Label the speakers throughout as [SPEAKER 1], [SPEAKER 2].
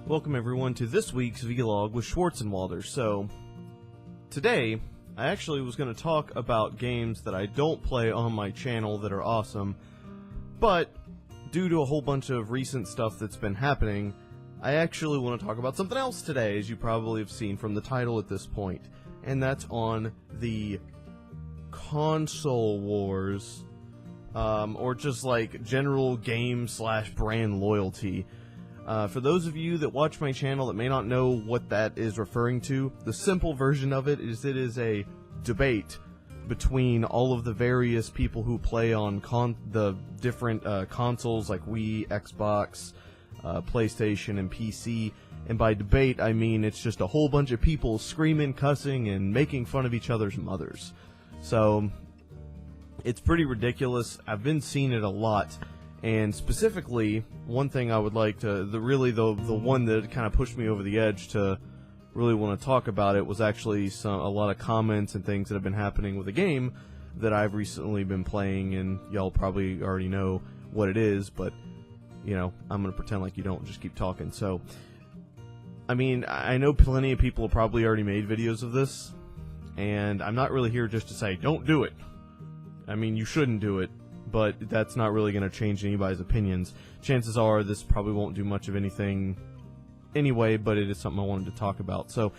[SPEAKER 1] Welcome everyone to this week's vlog with Shwartznwalder. So, today, I actually was going to talk about games that I don't play on my channel that are awesome, but due to a whole bunch of recent stuff that's been happening, I actually want to talk about something else today, as you probably have seen from the title at this point, and that's on the console wars, or just like general game/brand loyalty. For those of you that watch my channel that may not know what that is referring to, the simple version of it is a debate between all of the various people who play on the different consoles like Wii, Xbox, PlayStation, and PC. And by debate, I mean it's just a whole bunch of people screaming, cussing, and making fun of each other's mothers. So, it's pretty ridiculous. I've been seeing it a lot. And specifically, one thing I would like to, the one that kind of pushed me over the edge to really want to talk about it was actually a lot of comments and things that have been happening with a game that I've recently been playing, and y'all probably already know what it is, but, you know, I'm going to pretend like you don't, just keep talking. So, I mean, I know plenty of people have probably already made videos of this, and I'm not really here just to say, don't do it. I mean, you shouldn't do it. But that's not really going to change anybody's opinions. Chances are this probably won't do much of anything anyway, but it is something I wanted to talk about. So,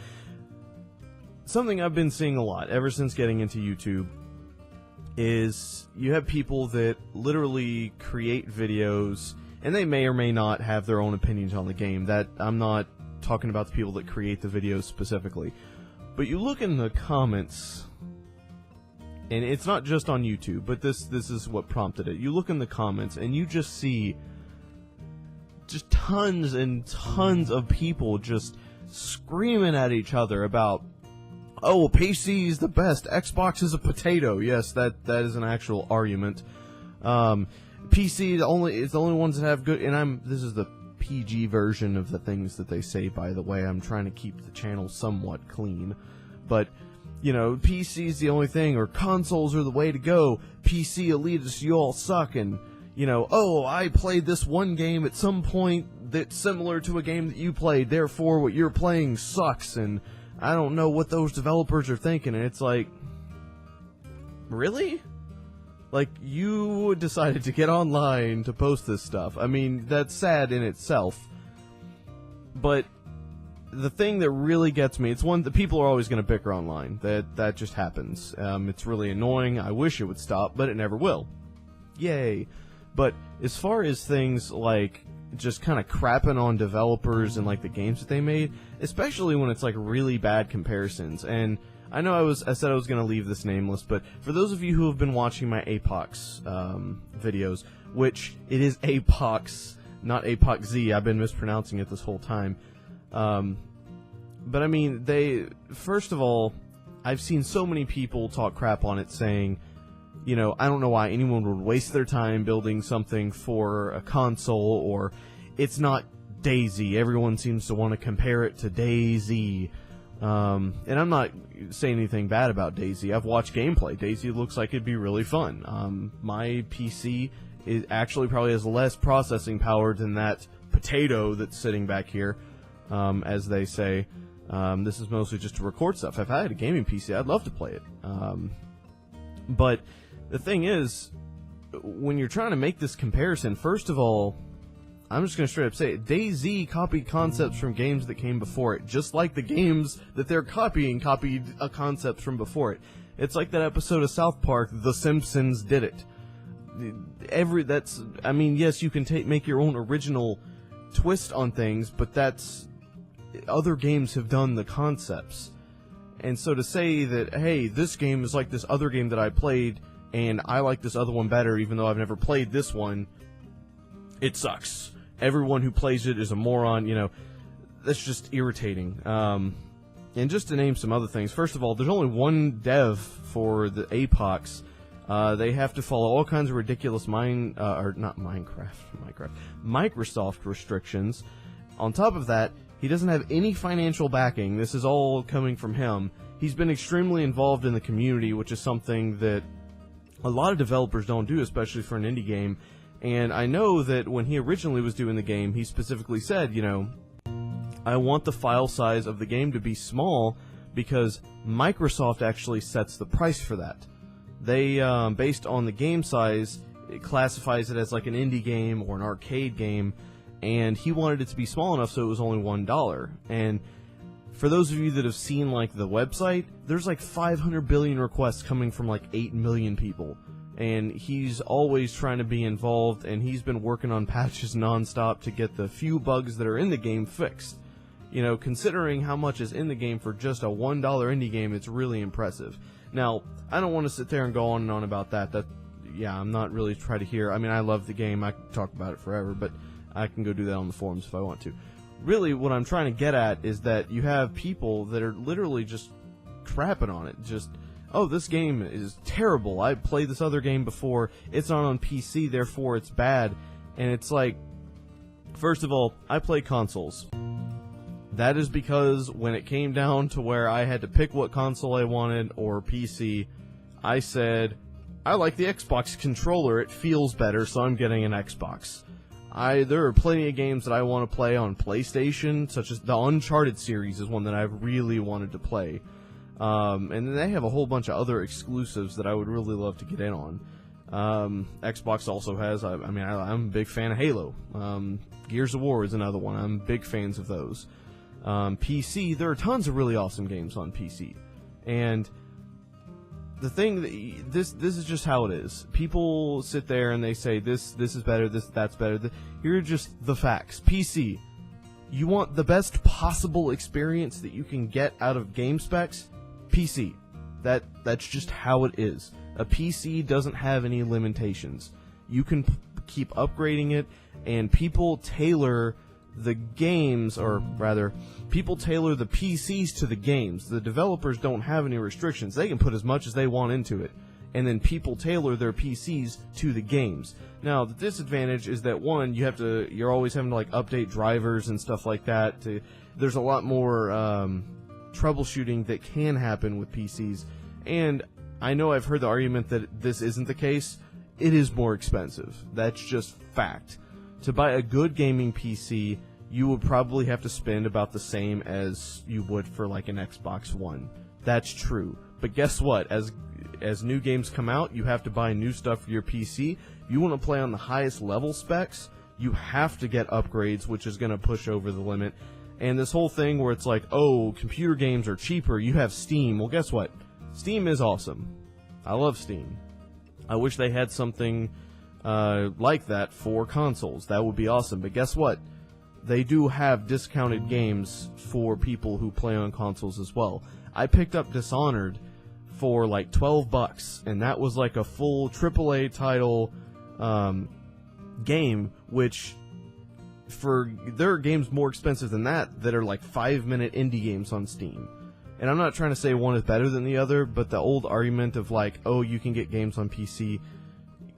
[SPEAKER 1] something I've been seeing a lot ever since getting into YouTube is you have people that literally create videos, and they may or may not have their own opinions on the game. That I'm not talking about the people that create the videos specifically. But you look in the comments, and it's not just on YouTube, but this is what prompted it. You look in the comments, and you just see just tons and tons of people just screaming at each other about, oh, PC is the best, Xbox is a potato. Yes, that is an actual argument. PC is the only ones that have good, and this is the PG version of the things that they say, by the way. I'm trying to keep the channel somewhat clean, but you know, PC's the only thing, or consoles are the way to go. PC elitists, you all suck, and, you know, oh, I played this one game at some point that's similar to a game that you played, therefore what you're playing sucks, and I don't know what those developers are thinking, and it's like, really? Like, you decided to get online to post this stuff. I mean, that's sad in itself, but the thing that really gets me, it's one that people are always going to bicker online. That just happens. It's really annoying. I wish it would stop, but it never will. Yay. But as far as things like just kind of crapping on developers and like the games that they made, especially when it's like really bad comparisons. And I know I said I was going to leave this nameless, but for those of you who have been watching my Apox videos, which it is Apox, not Apox Z. I've been mispronouncing it this whole time. But I mean, first of all, I've seen so many people talk crap on it saying, you know, I don't know why anyone would waste their time building something for a console, or it's not DayZ. Everyone seems to want to compare it to DayZ. And I'm not saying anything bad about DayZ. I've watched gameplay. DayZ looks like it'd be really fun. My PC actually probably has less processing power than that potato that's sitting back here. As they say, this is mostly just to record stuff. If I had a gaming PC, I'd love to play it. But the thing is, when you're trying to make this comparison, first of all, I'm just going to straight up say it, DayZ copied concepts from games that came before it, just like the games that they're copying copied concepts from before it. It's like that episode of South Park, The Simpsons did it. I mean, yes, you can make your own original twist on things, but other games have done the concepts. And so to say that, hey, this game is like this other game that I played, and I like this other one better even though I've never played this one, it sucks. Everyone who plays it is a moron, you know, that's just irritating. And just to name some other things, first of all, there's only one dev for the Apox. They have to follow all kinds of ridiculous Microsoft restrictions. On top of that, he doesn't have any financial backing. This is all coming from him. He's been extremely involved in the community, which is something that a lot of developers don't do, especially for an indie game. And I know that when he originally was doing the game, he specifically said, you know, I want the file size of the game to be small because Microsoft actually sets the price for that. They, based on the game size, it classifies it as like an indie game or an arcade game, and he wanted it to be small enough so it was only $1. And for those of you that have seen like the website, there's like 500 billion requests coming from like 8 million people. And he's always trying to be involved, and he's been working on patches nonstop to get the few bugs that are in the game fixed. You know, considering how much is in the game for just a $1 indie game, it's really impressive. Now, I don't want to sit there and go on and on about that. Yeah, I'm not really trying to hear. I mean, I love the game. I can talk about it forever, but I can go do that on the forums if I want to. Really, what I'm trying to get at is that you have people that are literally just crapping on it. Just, oh, this game is terrible. I played this other game before. It's not on PC, therefore it's bad. And it's like, first of all, I play consoles. That is because when it came down to where I had to pick what console I wanted or PC, I said, I like the Xbox controller, it feels better, so I'm getting an Xbox. There are plenty of games that I want to play on PlayStation, such as the Uncharted series is one that I've really wanted to play. And then they have a whole bunch of other exclusives that I would really love to get in on. Xbox also has, I'm a big fan of Halo. Gears of War is another one. I'm big fans of those. PC, there are tons of really awesome games on PC. And the thing that this is just how it is. People sit there and they say this is better, that's better. Here are just the facts. PC, you want the best possible experience that you can get out of game specs? PC. That's just how it is. A PC doesn't have any limitations. You can keep upgrading it, and people tailor the games, or rather, people tailor the PCs to the games. The developers don't have any restrictions. They can put as much as they want into it, and then people tailor their PCs to the games. Now, the disadvantage is that, one, you're always having to like update drivers and stuff like that. There's a lot more troubleshooting that can happen with PCs, and I know I've heard the argument that this isn't the case. It is more expensive. That's just fact. To buy a good gaming PC, you would probably have to spend about the same as you would for like an Xbox One. That's true. But guess what? As new games come out, you have to buy new stuff for your PC. If you want to play on the highest level specs, you have to get upgrades, which is going to push over the limit. And this whole thing where it's like, oh, computer games are cheaper, you have Steam. Well, guess what? Steam is awesome. I love Steam. I wish they had something like that for consoles. That would be awesome. But guess what? They do have discounted games for people who play on consoles as well. I picked up Dishonored for like $12, and that was like a full AAA title game, which there are games more expensive than that are like 5-minute indie games on Steam. And I'm not trying to say one is better than the other, but the old argument of like, oh, you can get games on PC,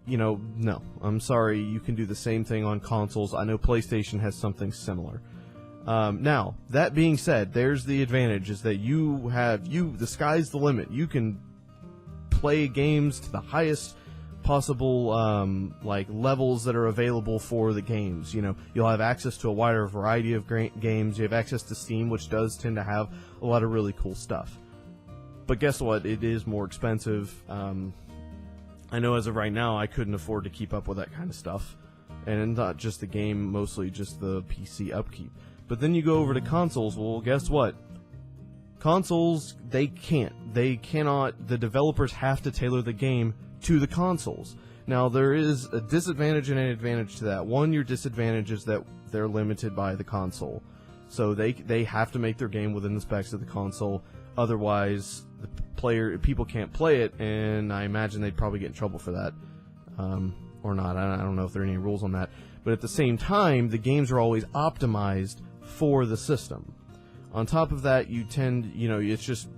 [SPEAKER 1] no. I'm sorry, you can do the same thing on consoles. I know PlayStation has something similar. Now, that being said, there's the advantage, is that the sky's the limit. You can play games to the highest possible levels that are available for the games. You'll have access to a wider variety of games. You have access to Steam, which does tend to have a lot of really cool stuff. But guess what? It is more expensive. I know as of right now, I couldn't afford to keep up with that kind of stuff. And not just the game, mostly just the PC upkeep. But then you go over to consoles, well, guess what? Consoles, they cannot, the developers have to tailor the game to the consoles. Now, there is a disadvantage and an advantage to that. One, your disadvantage is that they're limited by the console. So they have to make their game within the specs of the console. Otherwise, people can't play it, and I imagine they'd probably get in trouble for that. Or not. I don't know if there are any rules on that. But at the same time, the games are always optimized for the system. On top of that, it's just,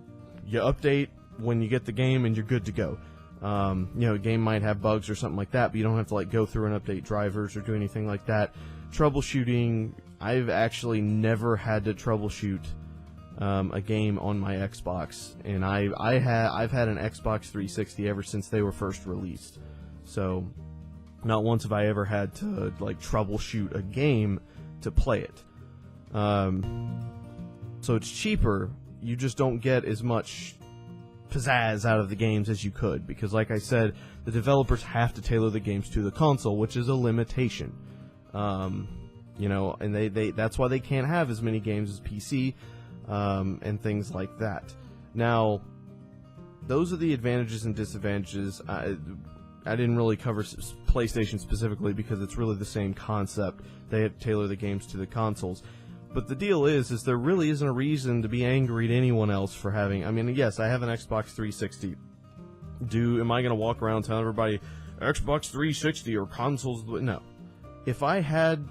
[SPEAKER 1] you update when you get the game and you're good to go. A game might have bugs or something like that, but you don't have to go through and update drivers or do anything like that. Troubleshooting, I've actually never had to troubleshoot a game on my Xbox, and I've had an Xbox 360 ever since they were first released. So not once have I ever had to troubleshoot a game to play it. So it's cheaper. You just don't get as much pizzazz out of the games as you could, because like I said, the developers have to tailor the games to the console, which is a limitation. You know, and they that's why they can't have as many games as PC, and things like that. Now, those are the advantages and disadvantages. I didn't really cover PlayStation specifically because it's really the same concept. They have to tailor the games to the consoles. But the deal is there really isn't a reason to be angry at anyone else for having... I mean, yes, I have an Xbox 360. Am I going to walk around telling everybody, Xbox 360 or consoles? No. If I had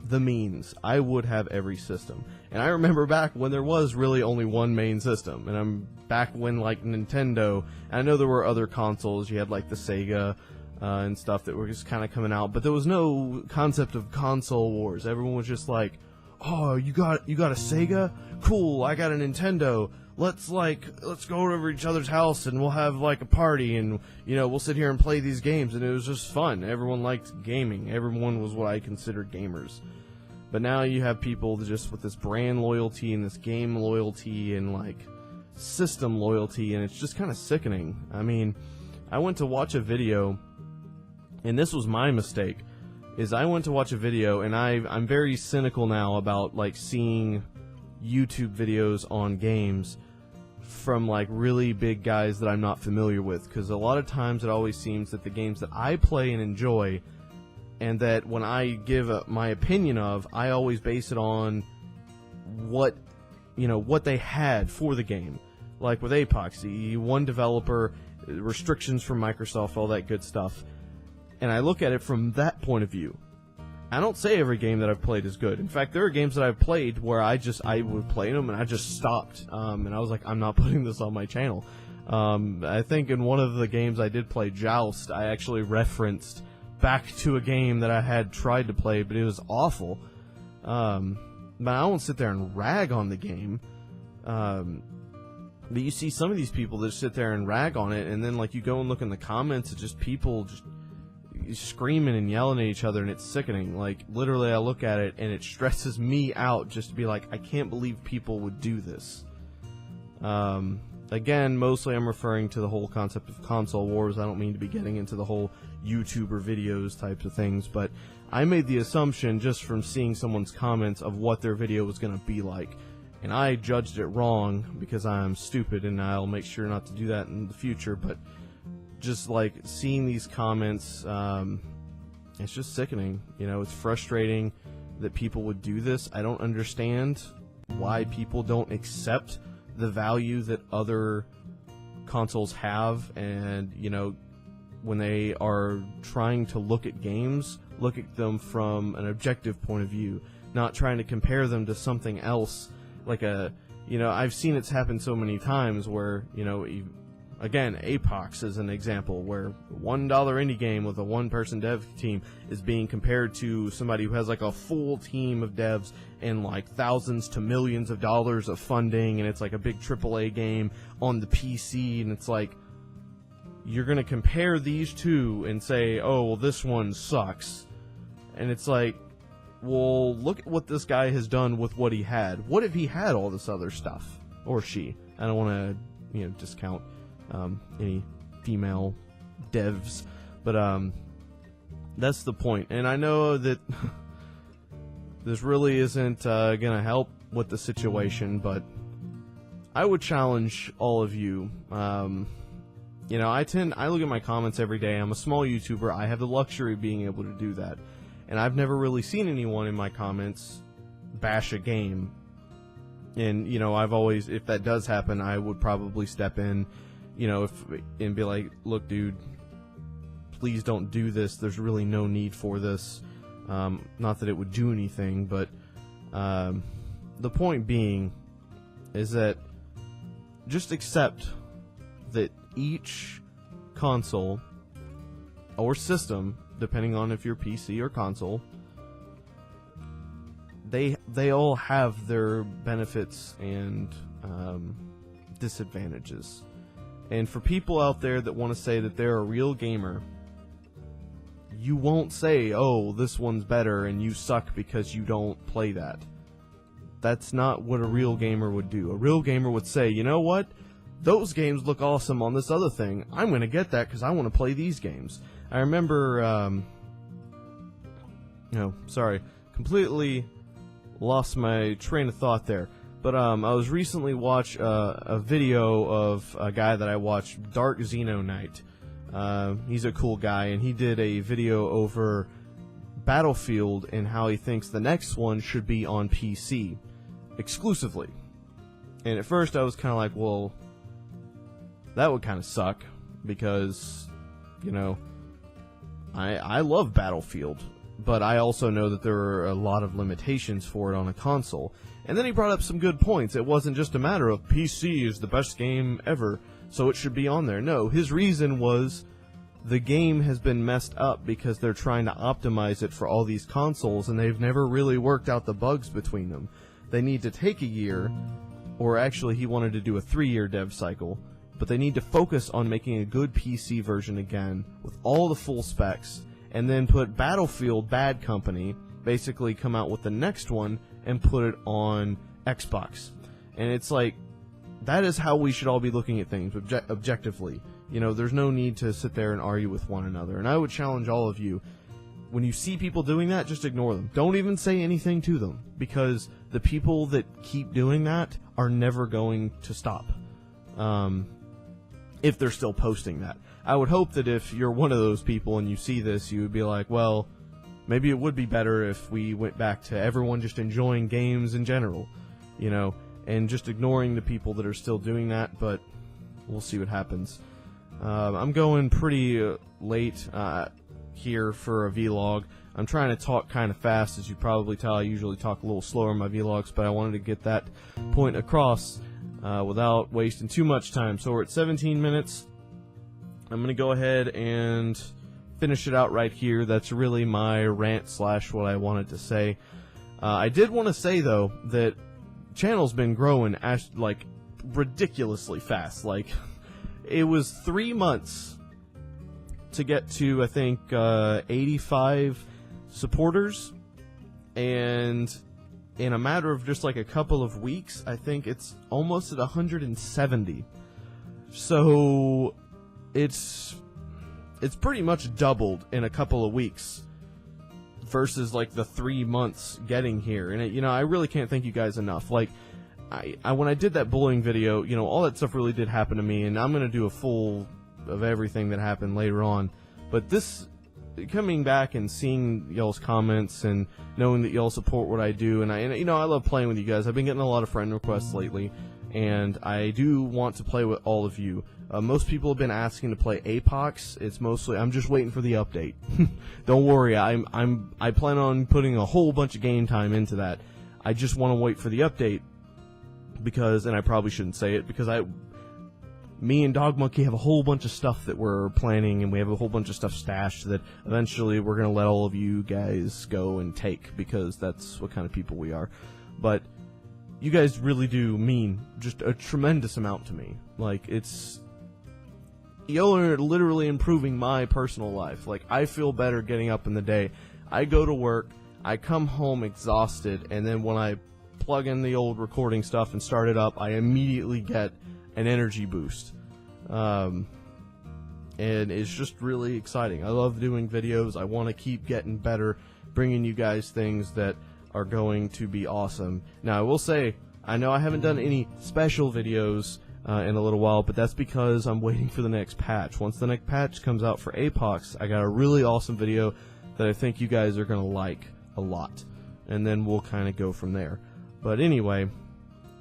[SPEAKER 1] the means, I would have every system. And I remember back when there was really only one main system. And I'm back when, like, Nintendo... And I know there were other consoles. You had, like, the Sega... and stuff that were just kind of coming out. But there was no concept of console wars. Everyone was just like... Oh, you got a Sega? Cool, I got a Nintendo. Let's go over each other's house and we'll have like a party and, you know, we'll sit here and play these games, and it was just fun. Everyone liked gaming. Everyone was what I considered gamers. But now you have people that just with this brand loyalty and this game loyalty and like system loyalty, and it's just kind of sickening. I mean, I went to watch a video, and this was my mistake. I went to watch a video, and I'm very cynical now about like seeing YouTube videos on games from like really big guys that I'm not familiar with, because a lot of times it always seems that the games that I play and enjoy, and that when I give my opinion of, I always base it on what they had for the game. Like with Apoxy, one developer, restrictions from Microsoft, all that good stuff. And I look at it from that point of view. I don't say every game that I've played is good. In fact, there are games that I've played where I would play them and I just stopped. And I was like, I'm not putting this on my channel. I think in one of the games I did play, Joust, I actually referenced back to a game that I had tried to play, but it was awful. But I won't sit there and rag on the game. But you see some of these people that sit there and rag on it, and then like you go and look in the comments, it's just people just screaming and yelling at each other, and it's sickening. Like literally I look at it and it stresses me out just to be like, I can't believe people would do this. Again, mostly I'm referring to the whole concept of console wars. I don't mean to be getting into the whole YouTuber videos types of things, but I made the assumption just from seeing someone's comments of what their video was going to be like, and I judged it wrong because I'm stupid, and I'll make sure not to do that in the future. But just like seeing these comments, it's just sickening. You know, it's frustrating that people would do this. I don't understand why people don't accept the value that other consoles have, and you know, when they are trying to look at games, look at them from an objective point of view, not trying to compare them to something else. Like I've seen it happen so many times where, you know, again, Apox is an example where $1 indie game with a one-person dev team is being compared to somebody who has like a full team of devs and like thousands to millions of dollars of funding, and it's like a big AAA game on the PC, and it's like, you're going to compare these two and say, oh, well, this one sucks. And it's like, well, look at what this guy has done with what he had. What if he had all this other stuff? Or she. I don't want to, discount any female devs, but that's the point. And I know that this really isn't gonna help with the situation, but I would challenge all of you. I look at my comments every day. I'm a small YouTuber. I have the luxury of being able to do that, and I've never really seen anyone in my comments bash a game. And I've always, if that does happen, I would probably step in, and be like, look, dude, please don't do this. There's really no need for this. Not that it would do anything, but the point being is that just accept that each console or system, depending on if you're PC or console, they all have their benefits and disadvantages. And for people out there that want to say that they're a real gamer, you won't say, oh, this one's better and you suck because you don't play that. that's not what a real gamer would do. A real gamer would say, you know what? Those games look awesome on this other thing. I'm going to get that because I want to play these games. I remember, completely lost my train of thought there. But I was recently watching a video of a guy that I watched, Dark Xeno Knight. He's a cool guy, and he did a video over Battlefield and how he thinks the next one should be on PC exclusively. And at first I was kind of like, well, that would kind of suck because, you know, I love Battlefield, but I also know that there are a lot of limitations for it on a console. And then he brought up some good points. It wasn't just a matter of PC is the best game ever, so it should be on there. No, his reason was the game has been messed up because they're trying to optimize it for all these consoles, and they've never really worked out the bugs between them. They need to take a year, or actually he wanted to do a 3-year dev cycle, but they need to focus on making a good PC version again with all the full specs, and then put Battlefield Bad Company, basically come out with the next one and put it on Xbox. And it's like, that is how we should all be looking at things, objectively. You know, there's no need to sit there and argue with one another. And I would challenge all of you, when you see people doing that, just ignore them. Don't even say anything to them, because the people that keep doing that are never going to stop. If they're still posting that. I would hope that if you're one of those people and you see this, you would be like, well, maybe it would be better if we went back to everyone just enjoying games in general, you know, and just ignoring the people that are still doing that, but we'll see what happens. I'm going pretty late here for a vlog. I'm trying to talk kind of fast, as you probably tell. I usually talk a little slower in my vlogs, but I wanted to get that point across without wasting too much time. So we're at 17 minutes. I'm going to go ahead and finish it out right here. That's really my rant / what I wanted to say. I did want to say, though, that channel's been growing like ridiculously fast. Like, it was 3 months to get to, I think, 85 supporters, and in a matter of just like a couple of weeks, I think it's almost at 170. So it's pretty much doubled in a couple of weeks versus like the 3 months getting here. And you know, I really can't thank you guys enough. Like, I when I did that bullying video, you know, all that stuff really did happen to me, and I'm gonna do a full of everything that happened later on. But this, coming back and seeing y'all's comments and knowing that y'all support what I do, and you know, I love playing with you guys. I've been getting a lot of friend requests lately, and I do want to play with all of you. Most people have been asking to play Apox. It's mostly, I'm just waiting for the update. Don't worry, I plan on putting a whole bunch of game time into that. I just want to wait for the update because, and I probably shouldn't say it, because me and Dog Monkey have a whole bunch of stuff that we're planning, and we have a whole bunch of stuff stashed that eventually we're going to let all of you guys go and take, because that's what kind of people we are. But you guys really do mean just a tremendous amount to me. Like, y'all are literally improving my personal life. Like, I feel better getting up in the day. I go to work, I come home exhausted, and then when I plug in the old recording stuff and start it up, I immediately get an energy boost. And it's just really exciting. I love doing videos. I want to keep getting better, bringing you guys things that are going to be awesome. Now, I will say, I know I haven't done any special videos in a little while, but that's because I'm waiting for the next patch. Once the next patch comes out for Apox, I got a really awesome video that I think you guys are going to like a lot. And then we'll kind of go from there. But anyway,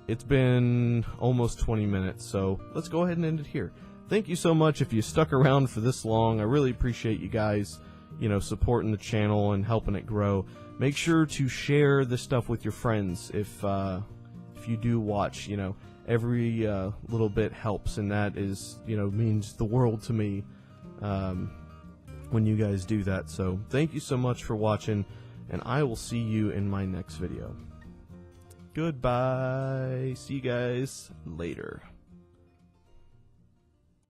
[SPEAKER 1] it's been almost 20 minutes, so let's go ahead and end it here. Thank you so much if you stuck around for this long. I really appreciate you guys, you know, supporting the channel and helping it grow. Make sure to share this stuff with your friends if you do watch. You know, every little bit helps, and that is, you know, means the world to me when you guys do that. So thank you so much for watching, and I will see you in my next video. Goodbye. See you guys later.